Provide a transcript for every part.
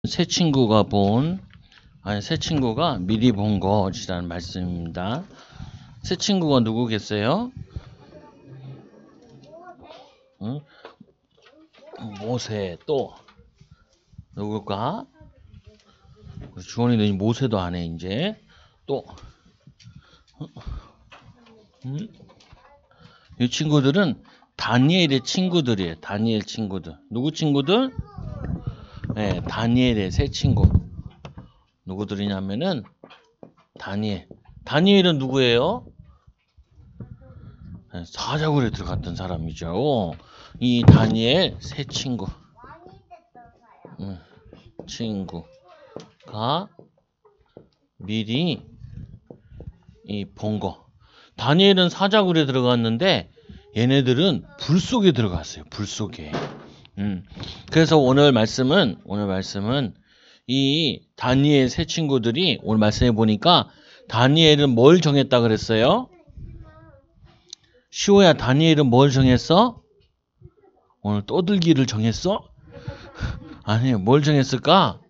새 친구가 미리 본 것이라는 말씀입니다. 새 친구가 누구겠어요? 응? 모세. 또 누굴까? 주원이는 모세도 안 해 이제. 또 이 친구들은 다니엘의 친구들이에요. 다니엘 친구들. 누구 친구들? 네, 다니엘의 새 친구. 누구들이냐면은 다니엘. 다니엘은 누구예요? 네, 사자굴에 들어갔던 사람이죠. 이 다니엘 새 친구. 친구가 미리 이 본 거. 다니엘은 사자굴에 들어갔는데 얘네들은 불 속에 들어갔어요. 불 속에. 그래서 오늘 말씀은 이 다니엘 새 친구들이 오늘 말씀해 보니까 다니엘은 뭘 정했다 그랬어요? 시호야, 다니엘은 뭘 정했어? 오늘 떠들기를 정했어? 아니, 뭘 정했을까?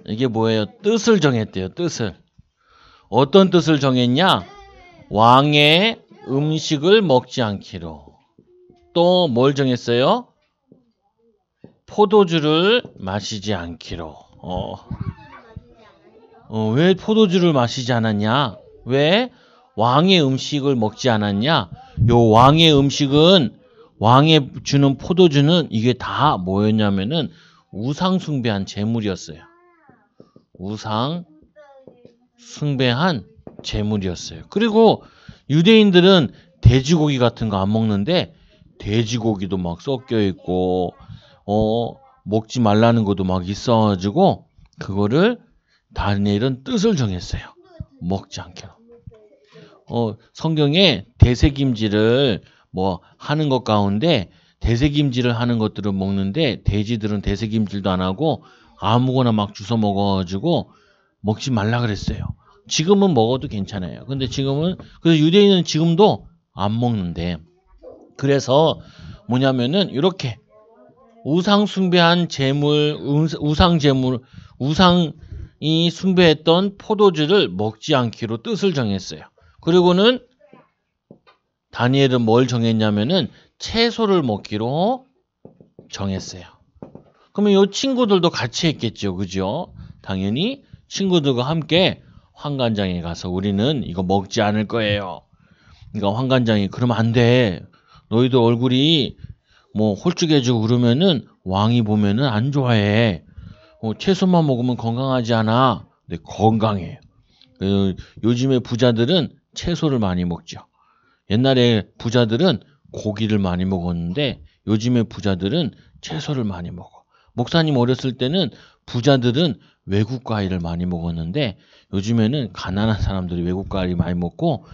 이게 뭐예요? 뜻을 정했대요. 뜻을. 어떤 뜻을 정했냐? 왕의 음식을 먹지 않기로. 또 뭘 정했어요? 포도주를 마시지 않기로. 왜 포도주를 마시지 않았냐? 왜 왕의 음식을 먹지 않았냐? 요 왕의 음식은, 왕의 주는 포도주는 이게 다 뭐였냐면은 우상 숭배한 제물이었어요. 우상 숭배한 제물이었어요. 그리고 유대인들은 돼지고기 같은 거 안 먹는데 돼지고기도 막 섞여 있고 먹지 말라는 것도 막 있어가지고 그거를 다니엘은 뜻을 정했어요. 먹지 않게. 성경에 대세김질을 뭐 하는 것 가운데 대세김질을 하는 것들은 먹는데 돼지들은 대세김질도 안 하고 아무거나 막 주워 먹어가지고 먹지 말라 그랬어요. 지금은 먹어도 괜찮아요. 근데 지금은, 그래서 유대인은 지금도 안 먹는데, 그래서 뭐냐면은 이렇게 우상 숭배한 제물, 우상이 숭배했던 포도주를 먹지 않기로 뜻을 정했어요. 그리고는 다니엘은 뭘 정했냐면은 채소를 먹기로 정했어요. 그러면 이 친구들도 같이 했겠죠. 그죠? 당연히 친구들과 함께 환관장에 가서 우리는 이거 먹지 않을 거예요. 그러니까 환관장이 그러면 안 돼. 너희들 얼굴이 뭐 홀쭉해지고 그러면은 왕이 보면은 안 좋아해. 채소만 먹으면 건강하지 않아. 근데 건강해요. 요즘에 부자들은 채소를 많이 먹죠. 옛날에 부자들은 고기를 많이 먹었는데 요즘에 부자들은 채소를 많이 먹어. 목사님 어렸을 때는 부자들은 외국 과일을 많이 먹었는데 요즘에는 가난한 사람들이 외국 과일 많이 먹고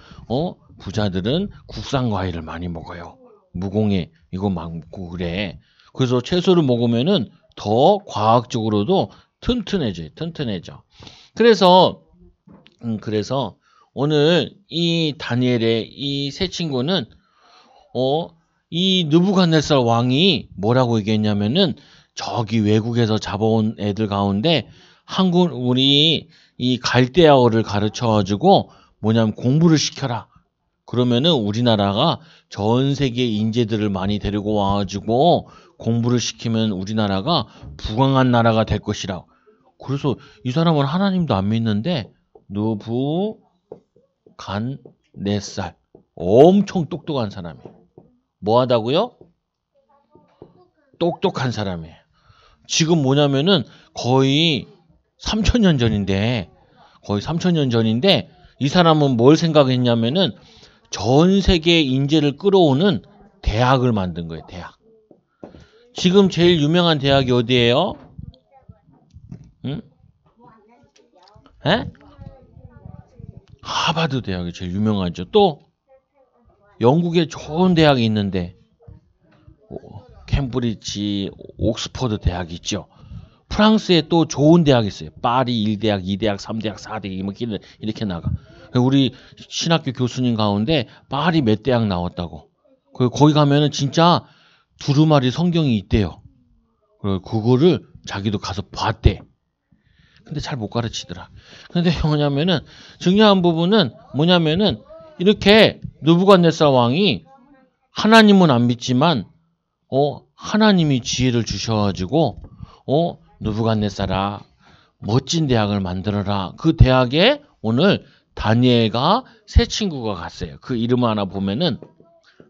부자들은 국산 과일을 많이 먹어요. 무공해 이거 많고 그래. 그래서 채소를 먹으면은 더 과학적으로도 튼튼해져. 그래서 오늘 이 다니엘의 이 새 친구는 이 느부갓네살 왕이 뭐라고 얘기했냐면은 저기 외국에서 잡아온 애들 가운데 우리 이 갈대아어를 가르쳐가지고 뭐냐면 공부를 시켜라. 그러면은 우리나라가 전 세계 인재들을 많이 데리고 와가지고 공부를 시키면 우리나라가 부강한 나라가 될 것이라. 그래서 이 사람은 하나님도 안 믿는데 느부갓네살 엄청 똑똑한 사람이에요. 뭐 하다고요? 똑똑한 사람이에요. 지금 뭐냐면은 거의 3,000년 전인데 이 사람은 뭘 생각했냐면은 전 세계 인재를 끌어오는 대학을 만든 거예요. 대학. 지금 제일 유명한 대학이 어디예요? 응? 하버드 대학이 제일 유명하죠. 또 영국에 좋은 대학이 있는데 캠브리지, 옥스퍼드 대학이 있죠. 프랑스에 또 좋은 대학이 있어요. 파리 1대학, 2대학, 3대학, 4대학 이렇게 나가. 우리 신학교 교수님 가운데 파리 몇 대학 나왔다고. 거기 가면은 진짜 두루마리 성경이 있대요. 그거를 자기도 가서 봤대. 근데 잘 못 가르치더라. 근데 뭐냐면은 중요한 부분은 뭐냐면은 이렇게 느부갓네살 왕이 하나님은 안 믿지만 하나님이 지혜를 주셔가지고 느부갓네살아 멋진 대학을 만들어라. 그 대학에 오늘 다니엘과 세 친구가 갔어요. 그 이름 하나 보면은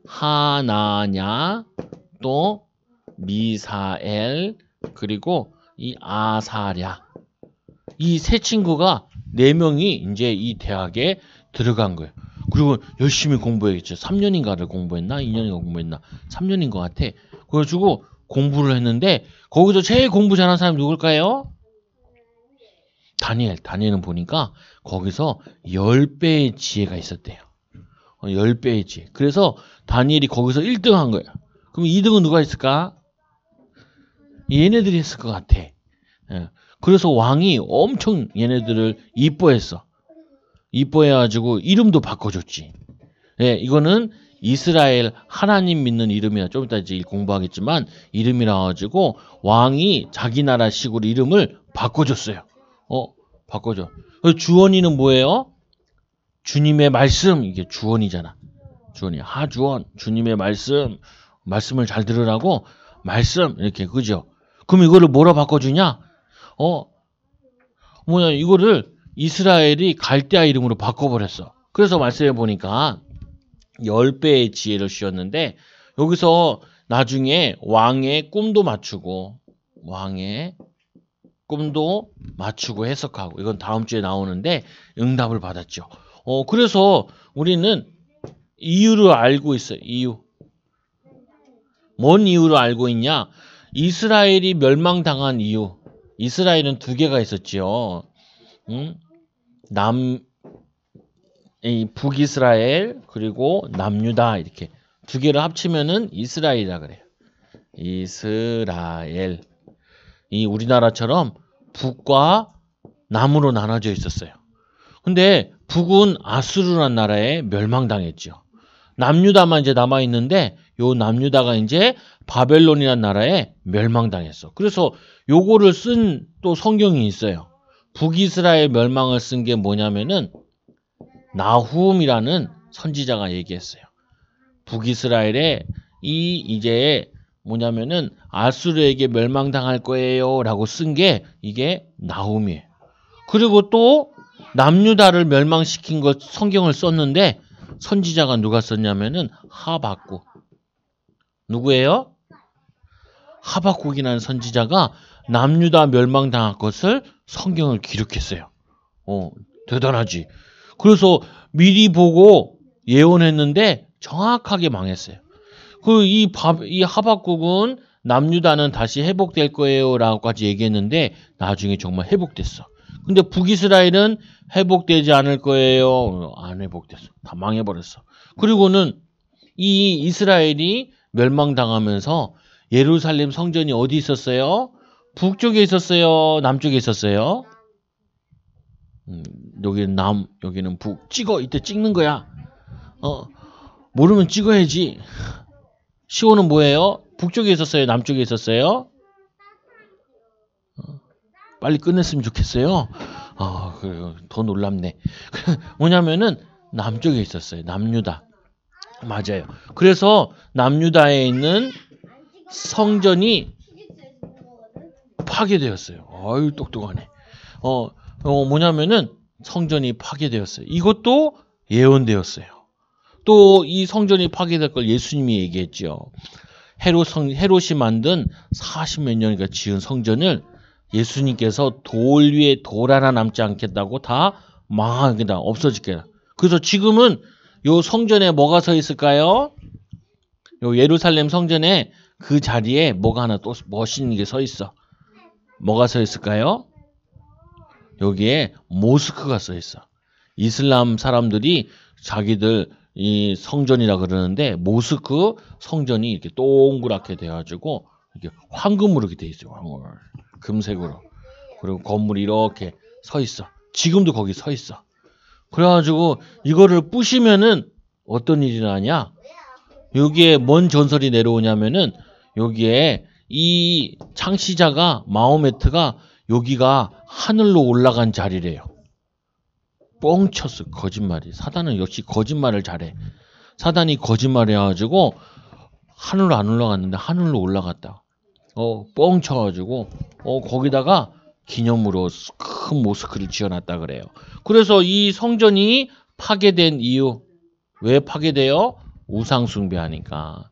하나냐, 또 미사엘, 그리고 이 아사랴. 이 세 친구가 4명이 이제 이 대학에 들어간 거예요. 그리고 열심히 공부했겠죠. 3년인가를 공부했나? 2년인가 공부했나? 3년인 것 같아. 그래가지고 공부를 했는데 거기서 제일 공부 잘하는 사람이 누굴까요? 다니엘. 다니엘은 보니까 거기서 10배의 지혜가 있었대요. 10배의 지혜. 그래서 다니엘이 거기서 1등 한 거예요. 그럼 2등은 누가 있을까? 얘네들이 했을 것 같아. 그래서 왕이 엄청 얘네들을 이뻐했어. 이뻐해가지고 이름도 바꿔줬지. 이거는 이스라엘 하나님 믿는 이름이라 좀 이따 이제 공부하겠지만 이름이라 가지고 왕이 자기 나라식으로 이름을 바꿔줬어요. 바꿔줘. 주원이는 뭐예요? 주님의 말씀. 이게 주원이잖아. 주원이 하주원. 주님의 말씀을 잘 들으라고 말씀 이렇게 그죠? 그럼 이거를 뭐라 바꿔주냐? 이거를 이스라엘이 갈대아 이름으로 바꿔버렸어. 그래서 말씀해 보니까 10배의 지혜를 주셨는데 여기서 나중에 왕의 꿈도 맞추고 해석하고 이건 다음 주에 나오는데 응답을 받았죠. 그래서 우리는 이유를 알고 있어요. 이유. 뭔 이유를 알고 있냐? 이스라엘이 멸망당한 이유. 이스라엘은 2개가 있었지요. 북이스라엘 그리고 남유다 이렇게 2개를 합치면은 이스라엘이라 그래요. 이스라엘. 이 우리나라처럼 북과 남으로 나눠져 있었어요. 근데 북은 아수르라는 나라에 멸망당했죠. 남유다만 이제 남아 있는데 요 남유다가 이제 바벨론이라는 나라에 멸망당했어. 그래서 요거를 쓴 또 성경이 있어요. 북이스라엘 멸망을 쓴 게 뭐냐면은 나훔이라는 선지자가 얘기했어요. 북이스라엘에 이제 뭐냐면은 아수르에게 멸망당할 거예요라고 쓴 게 이게 나훔이에요. 그리고 또 남유다를 멸망시킨 것 성경을 썼는데 선지자가 누가 썼냐면은 하박국. 누구예요? 하박국이라는 선지자가 남유다 멸망당할 것을 성경을 기록했어요. 대단하지. 그래서 미리 보고 예언했는데 정확하게 망했어요. 이 하박국은 남유다는 다시 회복될 거예요라고까지 얘기했는데 나중에 정말 회복됐어. 근데 북이스라엘은 회복되지 않을 거예요. 안 회복됐어. 다 망해버렸어. 그리고는 이 이스라엘이 멸망당하면서 예루살렘 성전이 어디 있었어요? 북쪽에 있었어요? 남쪽에 있었어요? 여기는 남, 여기는 북. 이때 찍는 거야. 모르면 찍어야지. 시온은 뭐예요? 북쪽에 있었어요? 남쪽에 있었어요? 빨리 끝냈으면 좋겠어요. 더 놀랍네. 뭐냐면은 남쪽에 있었어요. 남유다. 맞아요. 그래서 남유다에 있는 성전이 파괴되었어요. 아유 똑똑하네. 뭐냐면은 성전이 파괴되었어요. 이것도 예언되었어요. 또 이 성전이 파괴될 걸 예수님이 얘기했죠. 헤롯이 만든 40몇 년이니까 지은 성전을 예수님께서 돌 위에 돌 하나 남지 않겠다고 다 망하겠다, 없어지겠다. 그래서 지금은 요 성전에 뭐가 서 있을까요? 요 예루살렘 성전에 그 자리에 뭐가 하나 또 멋있는 게 서 있어. 뭐가 서 있을까요? 여기에 모스크가 써 있어. 이슬람 사람들이 자기들 이 성전이라 그러는데 모스크 성전이 이렇게 동그랗게 돼가지고 이렇게 황금으로 이렇게 돼 있어요. 금색으로. 그리고 건물이 이렇게 서 있어. 지금도 거기 서 있어. 그래가지고 이거를 부시면은 어떤 일이 나냐? 여기에 뭔 전설이 내려오냐면은 여기에 이 창시자가 마호메트가 여기가 하늘로 올라간 자리래요. 뻥쳤어. 거짓말이. 사단은 역시 거짓말을 잘해. 사단이 거짓말해가지고 하늘로 안 올라갔는데 하늘로 올라갔다. 뻥쳐가지고 거기다가 기념으로 큰 모스크를 지어놨다 그래요. 그래서 이 성전이 파괴된 이유, 왜 파괴돼요? 우상 숭배하니까.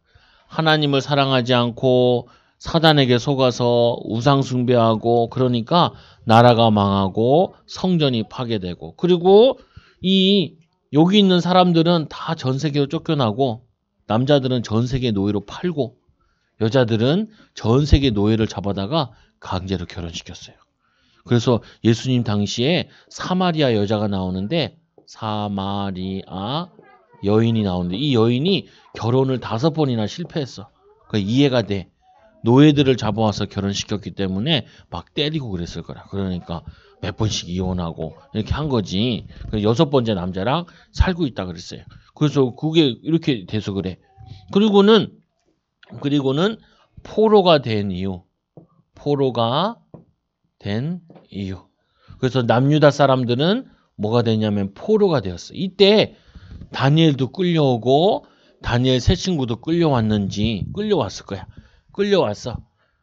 하나님을 사랑하지 않고 사단에게 속아서 우상 숭배하고 그러니까 나라가 망하고 성전이 파괴되고, 그리고 여기 있는 사람들은 다 전 세계로 쫓겨나고, 남자들은 전 세계 노예로 팔고, 여자들은 전 세계 노예를 잡아다가 강제로 결혼시켰어요. 그래서 예수님 당시에 사마리아 여자가 나오는데, 사마리아 여인이 나오는데, 이 여인이 결혼을 5번이나 실패했어. 그러니까 이해가 돼. 노예들을 잡아와서 결혼시켰기 때문에 막 때리고 그랬을 거라. 그러니까 몇 번씩 이혼하고 이렇게 한 거지. 6번째 남자랑 살고 있다 그랬어요. 그래서 그게 이렇게 돼서 그래. 그리고는 포로가 된 이유. 그래서 남유다 사람들은 뭐가 되냐면 포로가 되었어. 이때 다니엘도 끌려오고 다니엘 세 친구도 끌려왔을 거야. 끌려왔어.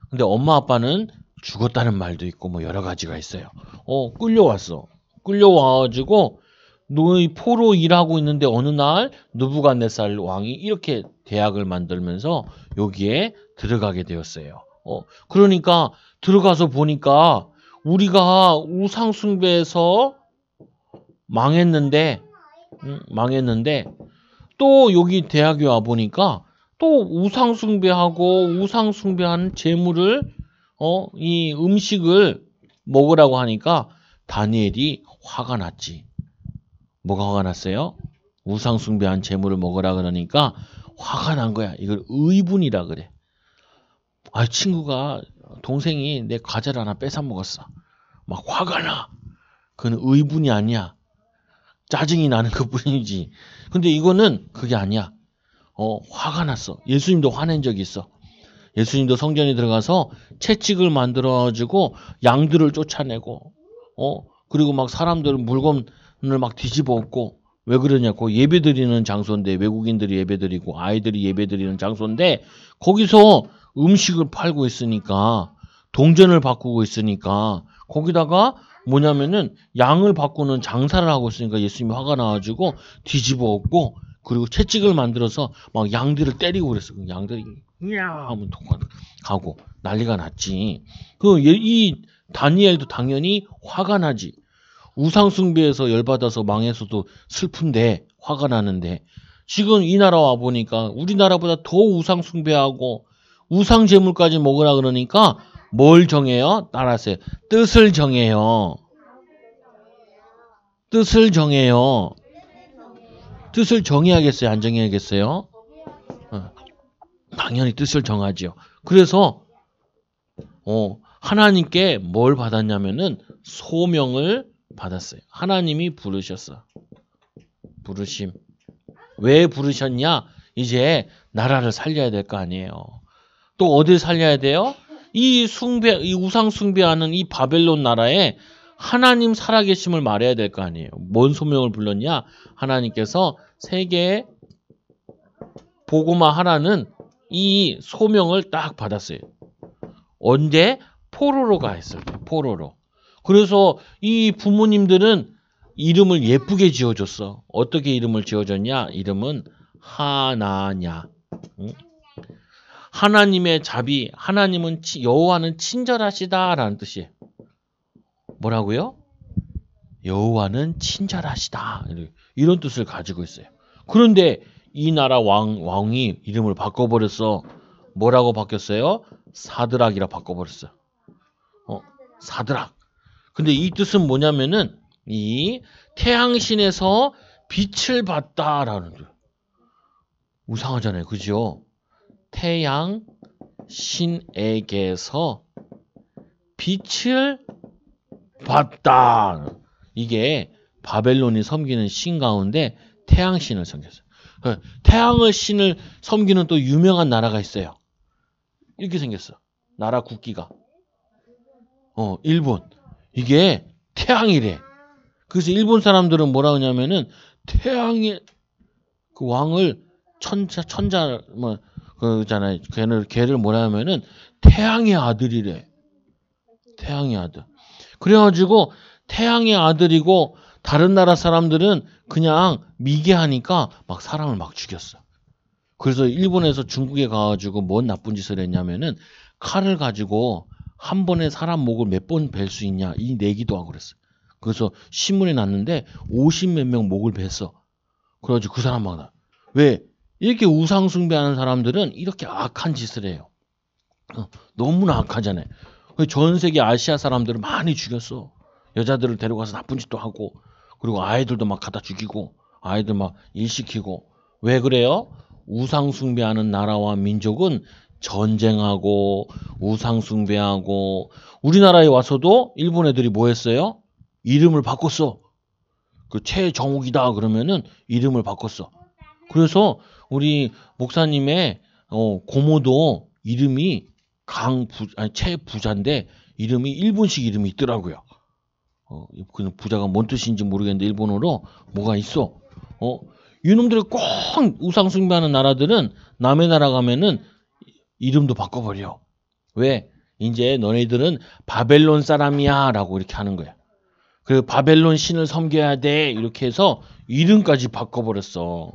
근데 엄마 아빠는 죽었다는 말도 있고 뭐 여러 가지가 있어요. 끌려왔어. 끌려와가지고 너희 포로 일하고 있는데 어느 날 느부갓네살 왕이 이렇게 대학을 만들면서 여기에 들어가게 되었어요. 그러니까 들어가서 보니까 우리가 우상 숭배해서 망했는데 또 여기 대학에 와 보니까 또 우상 숭배하는 재물을 이 음식을 먹으라고 하니까 다니엘이 화가 났지. 뭐가 화가 났어요? 우상 숭배한 재물을 먹으라 그러니까 화가 난 거야. 이걸 의분이라 그래. 친구가 동생이 내 과자를 하나 뺏어 먹었어. 막 화가 나. 그건 의분이 아니야. 짜증이 나는 것뿐이지. 근데 이거는 그게 아니야. 화가 났어. 예수님도 화낸 적이 있어. 예수님도 성전에 들어가서 채찍을 만들어가지고 양들을 쫓아내고, 그리고 막 사람들 물건을 막 뒤집어 엎고, 왜 그러냐고. 예배드리는 장소인데, 외국인들이 예배드리고 아이들이 예배드리는 장소인데 거기서 음식을 팔고 있으니까, 동전을 바꾸고 있으니까, 거기다가 뭐냐면은 양을 바꾸는 장사를 하고 있으니까 예수님이 화가 나가지고 뒤집어 엎고, 그리고 채찍을 만들어서 막 양들을 때리고 그랬어. 양들이 야 하면 가고 난리가 났지. 이 다니엘도 당연히 화가 나지. 우상 숭배해서 열받아서 망해서도 슬픈데 화가 나는데, 지금 이 나라 와 보니까 우리나라보다 더 우상 숭배하고 우상 제물까지 먹으라 그러니까 뭘 정해요? 따라하세요. 뜻을 정해요. 뜻을 정해야겠어요? 안 정해야겠어요? 당연히 뜻을 정하죠. 그래서 하나님께 뭘 받았냐면은 소명을 받았어요. 하나님이 부르셨어. 부르심. 왜 부르셨냐? 이제 나라를 살려야 될 거 아니에요. 또 어딜 살려야 돼요? 이 우상 숭배하는 이 바벨론 나라에 하나님 살아계심을 말해야 될 거 아니에요. 뭔 소명을 불렀냐? 하나님께서 세계에 복음화 하라는 이 소명을 딱 받았어요. 언제? 포로로 가 있을 때. 포로로. 그래서 이 부모님들은 이름을 예쁘게 지어줬어. 어떻게 이름을 지어줬냐? 이름은 하나냐. 하나님의 자비, 여호와는 친절하시다라는 뜻이에요. 뭐라고요? 여호와는 친절하시다. 이런 뜻을 가지고 있어요. 그런데 이 나라 왕이 이름을 바꿔버렸어. 뭐라고 바뀌었어요? 사드락이라 바꿔버렸어. 사드락. 근데 이 뜻은 뭐냐면은 이 태양신에서 빛을 봤다라는 뜻. 우상하잖아요. 그죠? 태양신에게서 빛을 봤다. 이게 바벨론이 섬기는 신 가운데 태양신을 섬겼어요. 태양을 신을 섬기는 또 유명한 나라가 있어요. 이렇게 생겼어. 나라 국기가. 일본. 이게 태양이래. 그래서 일본 사람들은 뭐라 하냐면은 태양의 그 왕을 천자 뭐 그잖아요. 걔를 뭐라 하면은 태양의 아들이래. 태양의 아들. 그래가지고 태양의 아들이고 다른 나라 사람들은 그냥 미개하니까 막 사람을 막 죽였어. 그래서 일본에서 중국에 가가지고 뭔 나쁜 짓을 했냐면은 칼을 가지고 한 번에 사람 목을 몇 번 벨 수 있냐 이 내기도 하고 그랬어. 그래서 신문에 났는데 50몇 명 목을 뱄어. 그래가지고 그 사람 막 나. 왜? 이렇게 우상 숭배하는 사람들은 이렇게 악한 짓을 해요. 너무나 악하잖아요. 전 세계 아시아 사람들을 많이 죽였어. 여자들을 데려가서 나쁜 짓도 하고, 그리고 아이들도 막 갖다 죽이고, 아이들 막 일시키고. 왜 그래요? 우상 숭배하는 나라와 민족은 전쟁하고 우상 숭배하고. 우리나라에 와서도 일본 애들이 뭐 했어요? 이름을 바꿨어. 그 최정욱이다 그러면은 이름을 바꿨어. 그래서 우리 목사님의 고모도 이름이 최부자인데 이름이 일본식 이름이 있더라고요. 그 부자가 뭔 뜻인지 모르겠는데 일본어로 뭐가 있어. 이놈들이 꼭 우상 숭배하는 나라들은 남의 나라 가면은 이름도 바꿔버려. 왜? 이제 너네들은 바벨론 사람이야 라고 이렇게 하는 거야. 그 바벨론 신을 섬겨야 돼 이렇게 해서 이름까지 바꿔버렸어.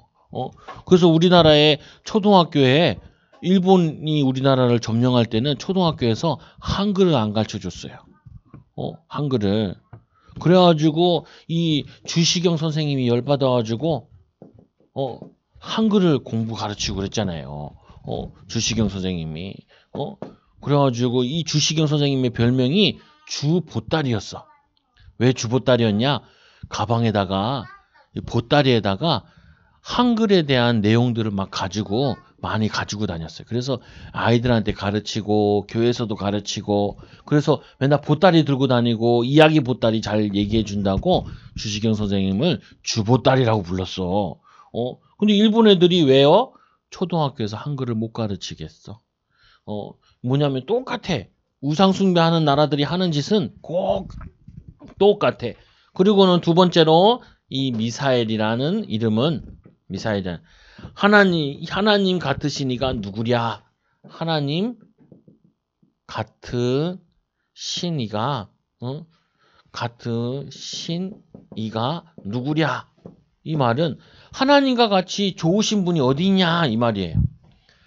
그래서 우리나라의 초등학교에 일본이 우리나라를 점령할 때는 초등학교에서 한글을 안 가르쳐 줬어요. 한글을. 그래가지고 이 주시경 선생님이 열받아가지고 한글을 공부 가르치고 그랬잖아요. 주시경 선생님이. 그래가지고 이 주시경 선생님의 별명이 주보따리였어. 왜 주보따리였냐? 가방에다가 보따리에다가 한글에 대한 내용들을 막 가지고 많이 가지고 다녔어요. 그래서 아이들한테 가르치고 교회에서도 가르치고 그래서 맨날 보따리 들고 다니고 이야기 보따리 잘 얘기해 준다고 주시경 선생님을 주보따리라고 불렀어. 근데 일본 애들이 왜요? 초등학교에서 한글을 못 가르치겠어. 뭐냐면 똑같아. 우상 숭배하는 나라들이 하는 짓은 꼭 똑같아. 그리고는 두 번째로 이 미사엘이라는 이름은 미사엘이란 하나님 같으시니가 누구랴? 하나님 같으시니가 같으신이가 누구랴? 이 말은 하나님과 같이 좋으신 분이 어디 있냐 이 말이에요.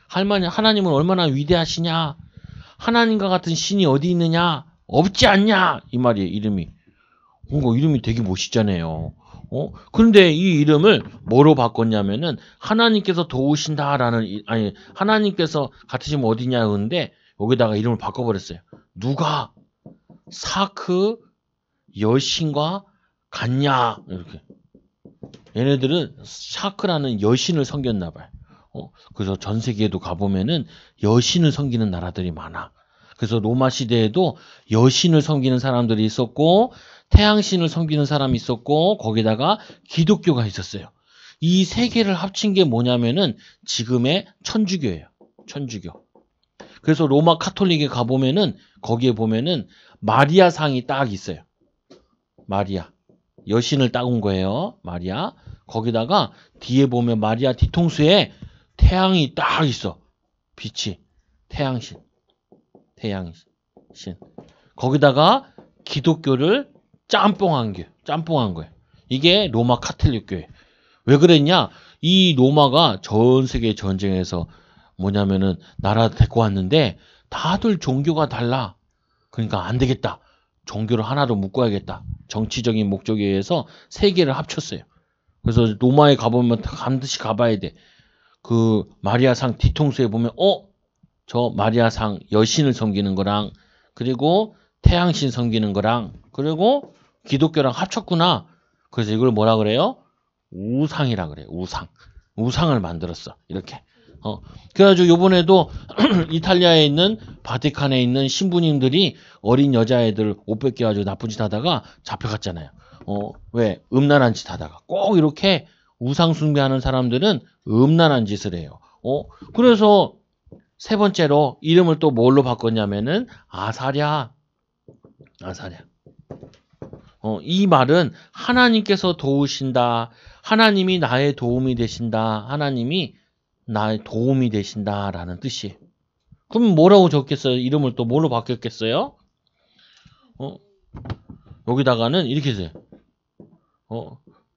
하나님은 얼마나 위대하시냐? 하나님과 같은 신이 어디 있느냐? 없지 않냐? 이 말이에요. 이름이. 이름이 되게 멋있잖아요. 그런데 이 이름을 뭐로 바꿨냐면은 하나님께서 도우신다라는 하나님께서 같으시면 어디냐 근데 여기다가 이름을 바꿔버렸어요. 누가 사크 여신과 같냐 이렇게. 얘네들은 사크라는 여신을 섬겼나 봐요. 그래서 전 세계에도 가보면은 여신을 섬기는 나라들이 많아. 그래서 로마 시대에도 여신을 섬기는 사람들이 있었고 태양신을 섬기는 사람이 있었고 거기다가 기독교가 있었어요. 이 세 개를 합친 게 뭐냐면은 지금의 천주교예요. 천주교. 그래서 로마 카톨릭에 가보면은 거기에 보면은 마리아 상이 딱 있어요. 마리아. 여신을 따온 거예요. 마리아. 거기다가 뒤에 보면 마리아 뒤통수에 태양이 딱 있어. 빛이. 태양신. 태양신. 거기다가 기독교를 짬뽕한 거예요. 이게 로마 카톨릭 교회. 왜 그랬냐? 이 로마가 전 세계 전쟁에서 뭐냐면은 나라 데리고 왔는데 다들 종교가 달라. 그러니까 안 되겠다. 종교를 하나로 묶어야겠다. 정치적인 목적에 의해서 세 개를 합쳤어요. 그래서 로마에 가보면 반드시 가봐야 돼. 그 마리아상 뒤통수에 보면 저 마리아상 여신을 섬기는 거랑 그리고 태양신 섬기는 거랑 그리고 기독교랑 합쳤구나. 그래서 이걸 뭐라 그래요? 우상이라 그래요. 우상을 만들었어. 이렇게. 그래가지고 요번에도 이탈리아에 있는 바티칸에 있는 신부님들이 어린 여자애들 옷 뺏겨가지고 나쁜 짓 하다가 잡혀갔잖아요. 왜? 음란한 짓 하다가. 꼭 이렇게 우상 숭배하는 사람들은 음란한 짓을 해요. 그래서 세 번째로 이름을 또 뭘로 바꿨냐면은 아사랴. 이 말은 하나님께서 도우신다. 하나님이 나의 도움이 되신다. 하나님이 나의 도움이 되신다라는 뜻이에요. 그럼 뭐라고 적겠어요? 이름을 또 뭘로 바뀌었겠어요? 여기다가는 이렇게 해서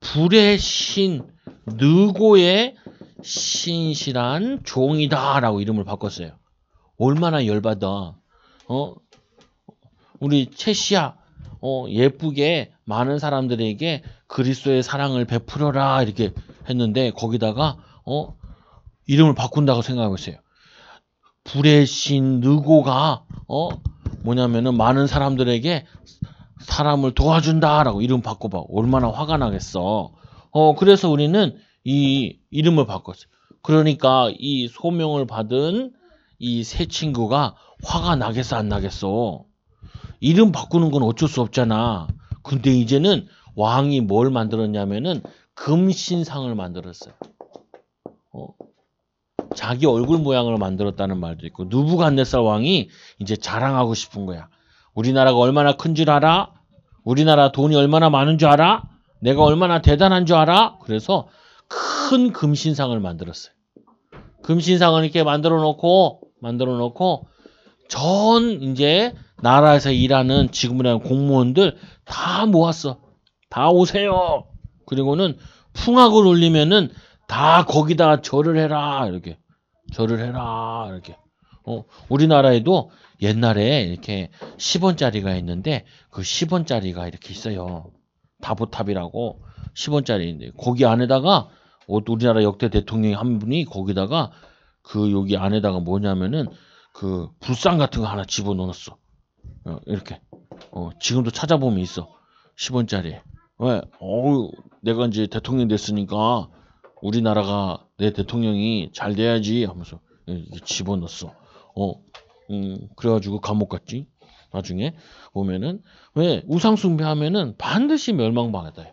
불의 신 느고의 신실한 종이다 라고 이름을 바꿨어요. 얼마나 열받아. 우리 채시야 예쁘게 많은 사람들에게 그리스도의 사랑을 베풀어라 이렇게 했는데 거기다가 이름을 바꾼다고 생각하고 있어요. 불의 신 느고가 뭐냐면은 많은 사람들에게 사람을 도와준다라고 이름 바꿔봐. 얼마나 화가 나겠어. 그래서 우리는 이 이름을 바꿨어요. 그러니까 이 소명을 받은 이 새 친구가 화가 나겠어 안 나겠어. 이름 바꾸는 건 어쩔 수 없잖아. 근데 이제는 왕이 뭘 만들었냐면은 금신상을 만들었어요. 자기 얼굴 모양을 만들었다는 말도 있고 느부갓네살 왕이 이제 자랑하고 싶은 거야. 우리나라가 얼마나 큰 줄 알아? 우리나라 돈이 얼마나 많은 줄 알아? 내가 얼마나 대단한 줄 알아? 그래서 큰 금신상을 만들었어요. 금신상을 이렇게 만들어 놓고 전 이제 나라에서 일하는 지금이라는 공무원들 다 모았어. 다 오세요. 그리고는 풍악을 울리면은 다 거기다 절을 해라 이렇게. 절을 해라 이렇게. 우리나라에도 옛날에 이렇게 10원짜리가 있는데 그 10원짜리가 이렇게 있어요. 다보탑이라고 10원짜리인데 거기 안에다가 우리나라 역대 대통령이 한 분이 거기다가 그 여기 안에다가 뭐냐면은 그 불상 같은 거 하나 집어넣었어. 이렇게. 지금도 찾아보면 있어. 10원짜리. 왜? 내가 이제 대통령 됐으니까 우리나라가 내 대통령이 잘 돼야지 하면서 이렇게 집어넣었어. 그래가지고 감옥 갔지. 나중에 보면은 왜 우상숭배하면은 반드시 멸망당하다.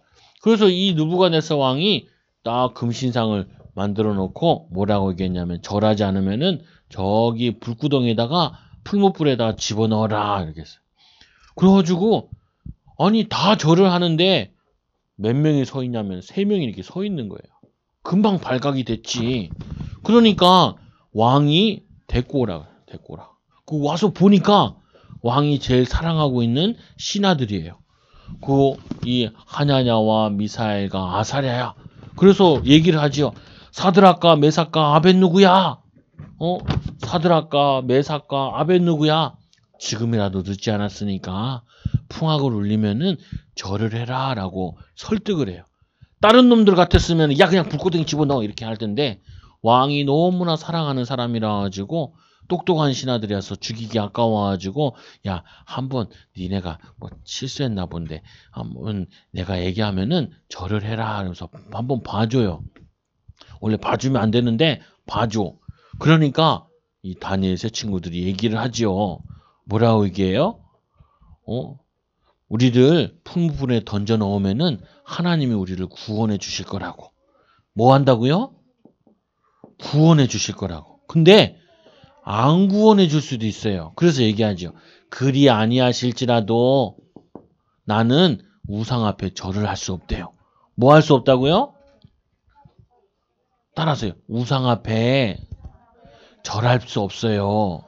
그래서 이 느부갓네살 왕이 딱 금신상을 만들어 놓고 뭐라고 얘기했냐면 절하지 않으면은 저기 불구덩이에다가 풀무불에다 집어넣어라 이렇게 했어요. 그래가지고 아니 다 절을 하는데 몇 명이 서 있냐면 3명이 이렇게 서 있는 거예요. 금방 발각이 됐지. 그러니까 왕이 데리고 오라. 그 와서 보니까 왕이 제일 사랑하고 있는 신하들이에요. 이 하냐냐와 미사엘과 아사랴야. 그래서 얘기를 하지요. 사드락과 메삭과 아벳느고야. 사드락과 메삭과 아벳느고야. 지금이라도 늦지 않았으니까 풍악을 울리면은 절을 해라 라고 설득을 해요. 다른 놈들 같았으면 야 그냥 불구덩이 집어넣어 이렇게 할 텐데 왕이 너무나 사랑하는 사람이라 가지고 똑똑한 신하들이라서 죽이기 아까워가지고 야 한번 니네가 뭐 실수했나 본데 한번 내가 얘기하면은 절을 해라 하면서 한번 봐줘요. 원래 봐주면 안 되는데 봐줘. 그러니까 이 다니엘 새 친구들이 얘기를 하지요. 뭐라고 얘기해요? 우리를 풍부불에 던져 넣으면은 하나님이 우리를 구원해 주실 거라고. 뭐 한다고요? 구원해 주실 거라고. 근데 안 구원해 줄 수도 있어요. 그래서 얘기하죠. 그리 아니하실지라도 나는 우상 앞에 절을 할 수 없대요. 뭐 할 수 없다고요? 따라서요. 우상 앞에 절할 수 없어요.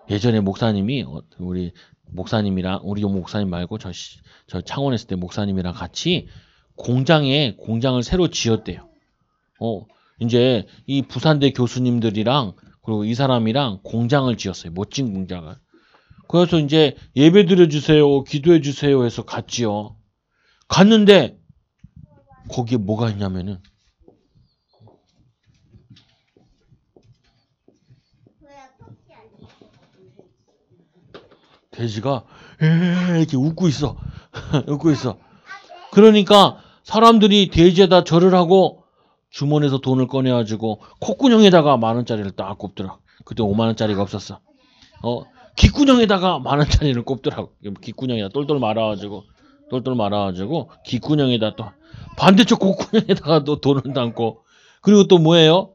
예전에 목사님이 우리 목사님이랑 우리 목사님 말고 저 창원 했을 때 목사님이랑 같이 공장을 새로 지었대요. 이제 이 부산대 교수님들이랑 그리고 이 사람이랑 공장을 지었어요. 멋진 공장을. 그래서 이제 예배 드려주세요. 기도해 주세요 해서 갔지요. 갔는데 거기에 뭐가 있냐면은 돼지가 이렇게 웃고 있어. 웃고 있어. 그러니까 사람들이 돼지에다 절을 하고 주머니에서 돈을 꺼내가지고 콧구멍에다가 10,000원짜리를 딱 꼽더라. 그때 50,000원짜리가 없었어. 귓구녕에다가 10,000원짜리를 꼽더라고. 귓구녕에다 똘똘 말아가지고 귓구녕에다 또 반대쪽 콧구녕에다가 또 돈을 담고 그리고 또 뭐예요?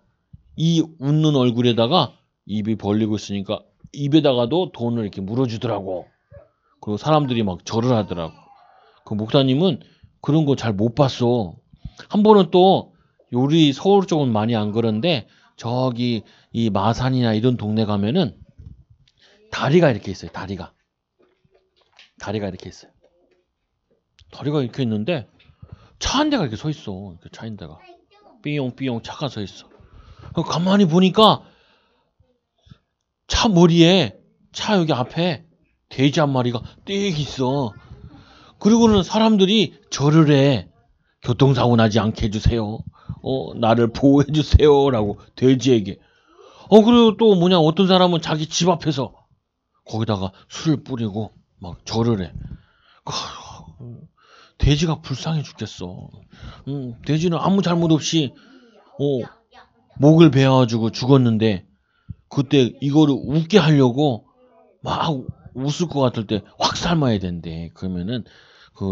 이 웃는 얼굴에다가 입이 벌리고 있으니까 입에다가도 돈을 이렇게 물어주더라고. 그리고 사람들이 막 절을 하더라고. 그 목사님은 그런 거 잘 못 봤어. 한 번은 또 우리 서울 쪽은 많이 안 그런데 저기 이 마산이나 이런 동네 가면은 다리가 이렇게 있어요. 다리가 이렇게 있어요. 다리가 이렇게 있는데 차 한 대가 이렇게 서 있어. 이렇게 차 한 대가 삐용삐용 차가 서 있어. 가만히 보니까 차 머리에 차 여기 앞에 돼지 한 마리가 띡 있어. 그리고는 사람들이 절을 해. 교통사고 나지 않게 해주세요. 나를 보호해주세요. 라고 돼지에게. 그리고 또 뭐냐, 어떤 사람은 자기 집 앞에서 거기다가 술을 뿌리고 막 절을 해. 돼지가 불쌍해 죽겠어. 돼지는 아무 잘못 없이 목을 베어가지고 죽었는데 그때 이거를 웃게 하려고 막 웃을 것 같을 때 확 삶아야 된대. 그러면은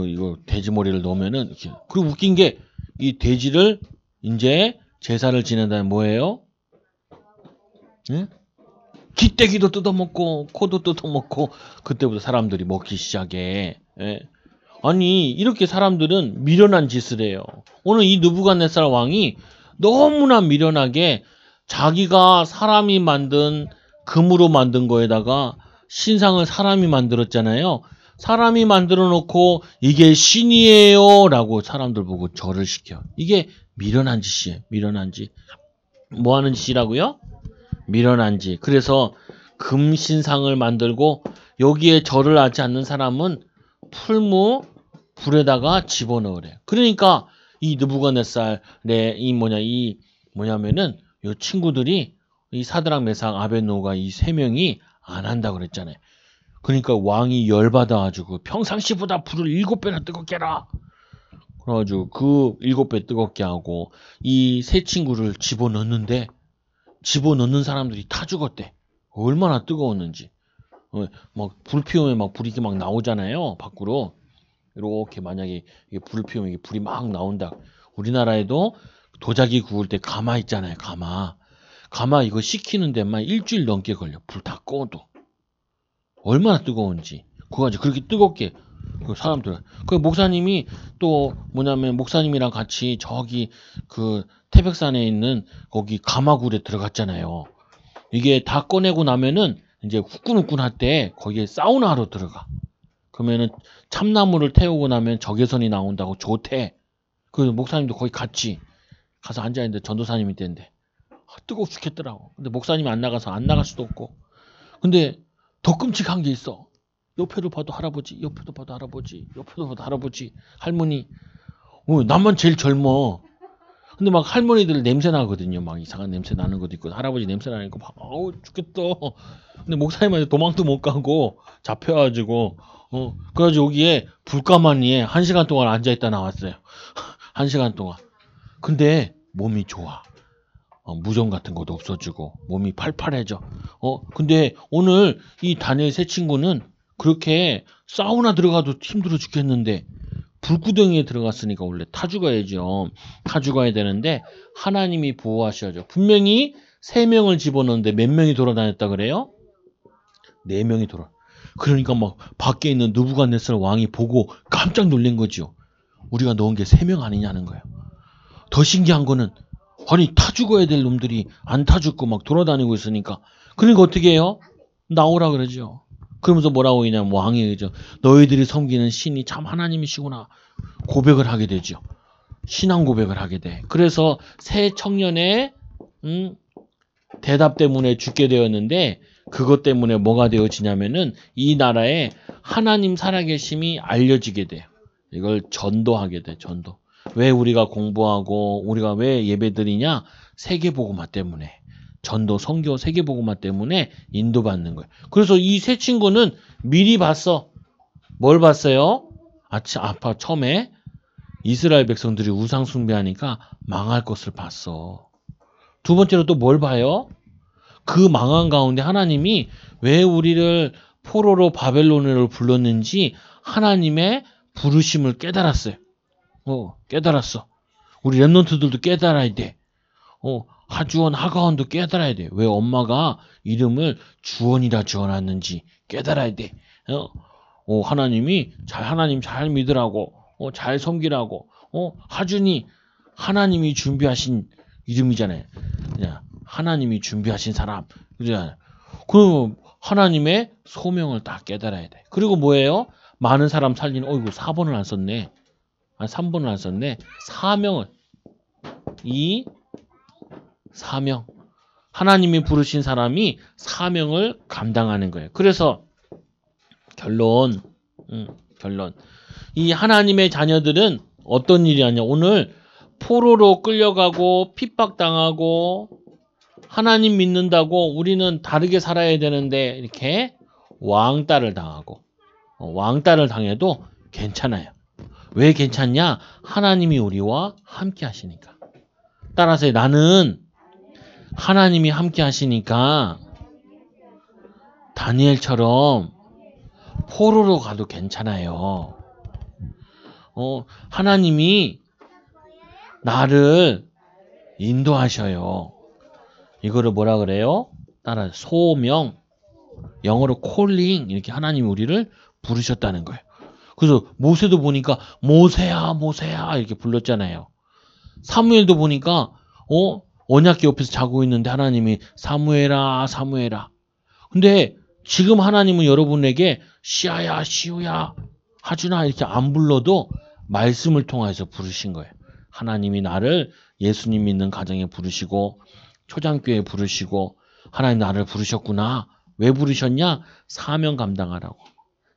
이거 돼지 머리를 넣으면은 이렇게. 그리고 웃긴 게 이 돼지를 이제 제사를 지낸다면 뭐예요? 응? 기떼기도 뜯어먹고 코도 뜯어먹고 그때부터 사람들이 먹기 시작해. 예? 아니 이렇게 사람들은 미련한 짓을 해요. 오늘 이 느부갓네살 왕이 너무나 미련하게 자기가 사람이 만든 금으로 만든 거에다가 신상을 사람이 만들었잖아요. 사람이 만들어 놓고 이게 신이에요 라고 사람들 보고 절을 시켜. 이게 미련한 짓이에요. 미련한 짓. 뭐 하는 짓이라고요? 미련한 짓. 그래서 금 신상을 만들고 여기에 절을 하지 않는 사람은 풀무 불에다가 집어넣으래. 그러니까 이 느부갓네살의 뭐냐면은 이 친구들이 이 사드락 메삭 아벳노가 이 세 명이 안 한다 그랬잖아요. 그러니까 왕이 열받아가지고 평상시보다 불을 7배나 뜨겁게 해라. 그래가지고 그 7배 뜨겁게 하고 이 세 친구를 집어넣는데 집어넣는 사람들이 타 죽었대. 얼마나 뜨거웠는지. 막 불 피우면 막 불이 막 나오잖아요. 밖으로. 이렇게 만약에 이게 불을 피우면 이게 불이 막 나온다. 우리나라에도 도자기 구울 때 가마 있잖아요. 가마 이거 식히는 데만 일주일 넘게 걸려. 불 다 꺼도. 얼마나 뜨거운지. 그거 가지고 그렇게 뜨겁게 사람들. 그 목사님이 또 뭐냐면 목사님이랑 같이 저기 그 태백산에 있는 거기 가마굴에 들어갔잖아요. 이게 다 꺼내고 나면은 이제 후끈후끈할 때 거기에 사우나 하러 들어가. 그러면은 참나무를 태우고 나면 적외선이 나온다고 좋대. 그 목사님도 거기 같이 가서 앉아있는데 전도사님이 있는데 뜨거워 죽겠더라고. 근데 목사님이 안 나가서 안 나갈 수도 없고. 근데 더 끔찍한 게 있어. 옆에도 봐도 할아버지, 옆에도 봐도 할아버지, 옆에도 봐도 할아버지, 할머니. 나만 제일 젊어. 근데 막 할머니들 냄새 나거든요. 막 이상한 냄새 나는 것도 있고 할아버지 냄새 나니까 막 아우 죽겠다. 근데 목사님한테 도망도 못 가고 잡혀가지고 그래가지고 여기에 불가마니에 1시간 동안 앉아있다 나왔어요. 1시간 동안. 근데 몸이 좋아. 무좀 같은 것도 없어지고 몸이 팔팔해져. 근데 오늘 이 다니엘 세 친구는 그렇게 사우나 들어가도 힘들어 죽겠는데 불구덩이에 들어갔으니까 원래 타 죽어야죠. 타 죽어야 되는데 하나님이 보호하셔야죠. 분명히 3명을 집어넣는데 몇 명이 돌아다녔다 그래요? 4명이 돌아. 그러니까 막 밖에 있는 느부갓네살 왕이 보고 깜짝 놀란 거죠. 우리가 넣은 게 3명 아니냐는 거예요. 더 신기한 거는 아니 타 죽어야 될 놈들이 안 타 죽고 막 돌아다니고 있으니까 그러니까 어떻게 해요? 나오라 그러죠. 그러면서 뭐라고 하냐면 왕이 그죠. 너희들이 섬기는 신이 참 하나님이시구나 고백을 하게 되죠. 신앙 고백을 하게 돼. 그래서 새 청년의 대답 때문에 죽게 되었는데 그것 때문에 뭐가 되어지냐면은 이 나라에 하나님 살아계심이 알려지게 돼요. 이걸 전도하게 돼. 전도. 왜 우리가 공부하고 우리가 왜 예배드리냐? 세계복음화 때문에. 전도, 선교, 세계복음화 때문에 인도받는 거예요. 그래서 이 세 친구는 미리 봤어. 뭘 봤어요? 처음에 이스라엘 백성들이 우상 숭배하니까 망할 것을 봤어. 두 번째로 또 뭘 봐요? 그 망한 가운데 하나님이 왜 우리를 포로로 바벨론으로 불렀는지 하나님의 부르심을 깨달았어요. 깨달았어. 우리 랩런트들도 깨달아야 돼. 하주원, 하가원도 깨달아야 돼. 왜 엄마가 이름을 주원이라 지어놨는지 깨달아야 돼. 하나님 잘 믿으라고, 잘 섬기라고, 하준이 하나님이 준비하신 이름이잖아요. 그냥 하나님이 준비하신 사람. 그잖아요. 그럼 하나님의 소명을 다 깨달아야 돼. 그리고 뭐예요? 많은 사람 살리는, 이거 4번을 안 썼네. 3번을 안 썼네. 사명을. 사명. 하나님이 부르신 사람이 사명을 감당하는 거예요. 그래서 결론. 이 하나님의 자녀들은 어떤 일이 아니야. 오늘 포로로 끌려가고 핍박당하고 하나님 믿는다고 우리는 다르게 살아야 되는데 이렇게 왕따를 당하고 왕따를 당해도 괜찮아요. 왜 괜찮냐? 하나님이 우리와 함께 하시니까. 따라서 나는 하나님이 함께 하시니까 다니엘처럼 포로로 가도 괜찮아요. 하나님이 나를 인도하셔요. 이거를 뭐라 그래요? 따라 소명, 영어로 콜링, 이렇게 하나님이 우리를 부르셨다는 거예요. 그래서 모세도 보니까 모세야 모세야 이렇게 불렀잖아요. 사무엘도 보니까 언약궤 옆에서 자고 있는데 하나님이 사무엘아 사무엘아. 근데 지금 하나님은 여러분에게 시아야 시우야 하준아 이렇게 안 불러도 말씀을 통해서 부르신 거예요. 하나님이 나를 예수님 믿는 가정에 부르시고 초장교회에 부르시고 하나님 나를 부르셨구나. 왜 부르셨냐? 사명 감당하라고.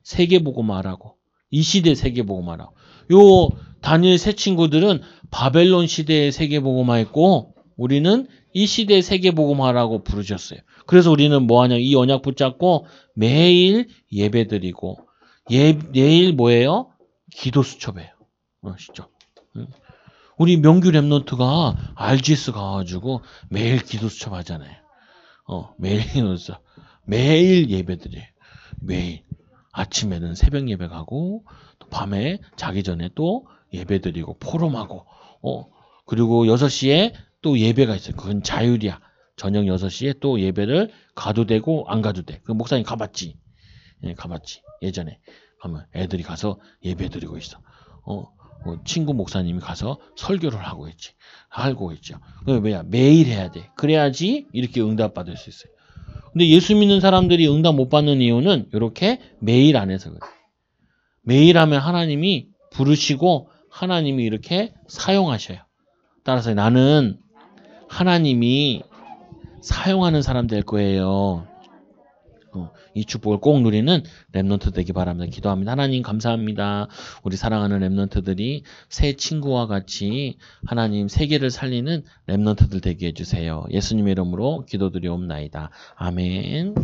세계복음화하라고. 이 시대 세계복음화하라고. 요 다니엘 세 친구들은 바벨론 시대의 세계복음화했고 우리는 이 시대의 세계복음화라고 부르셨어요. 그래서 우리는 뭐하냐? 이 언약 붙잡고 매일 예배드리고 매일 뭐예요? 기도 수첩이에요. 아시죠? 우리 명규 랩런트가 RGS 가가지고 매일 기도 수첩 하잖아요. 매일 기도 수첩. 매일 예배드려요. 매일. 아침에는 새벽 예배 가고 또 밤에 자기 전에 또 예배드리고 포럼하고 그리고 6시에 또 예배가 있어요. 그건 자율이야. 저녁 6시에 또 예배를 가도 되고 안 가도 돼. 그 목사님 가봤지? 예, 가봤지. 예전에 가면 애들이 가서 예배드리고 있어. 친구 목사님이 가서 설교를 하고 있지. 하고 있죠. 왜냐? 매일 해야 돼. 그래야지 이렇게 응답받을 수 있어요. 근데 예수 믿는 사람들이 응답 못 받는 이유는 이렇게 매일 안 해서 그래요. 매일 하면 하나님이 부르시고 하나님이 이렇게 사용하셔요. 따라서 나는 하나님이 사용하는 사람 될 거예요. 이 축복을 꼭 누리는 랩런트 되기 바랍니다. 기도합니다. 하나님 감사합니다. 우리 사랑하는 랩런트들이 새 친구와 같이 하나님 세계를 살리는 랩런트들 되게 해주세요. 예수님의 이름으로 기도드리옵나이다. 아멘.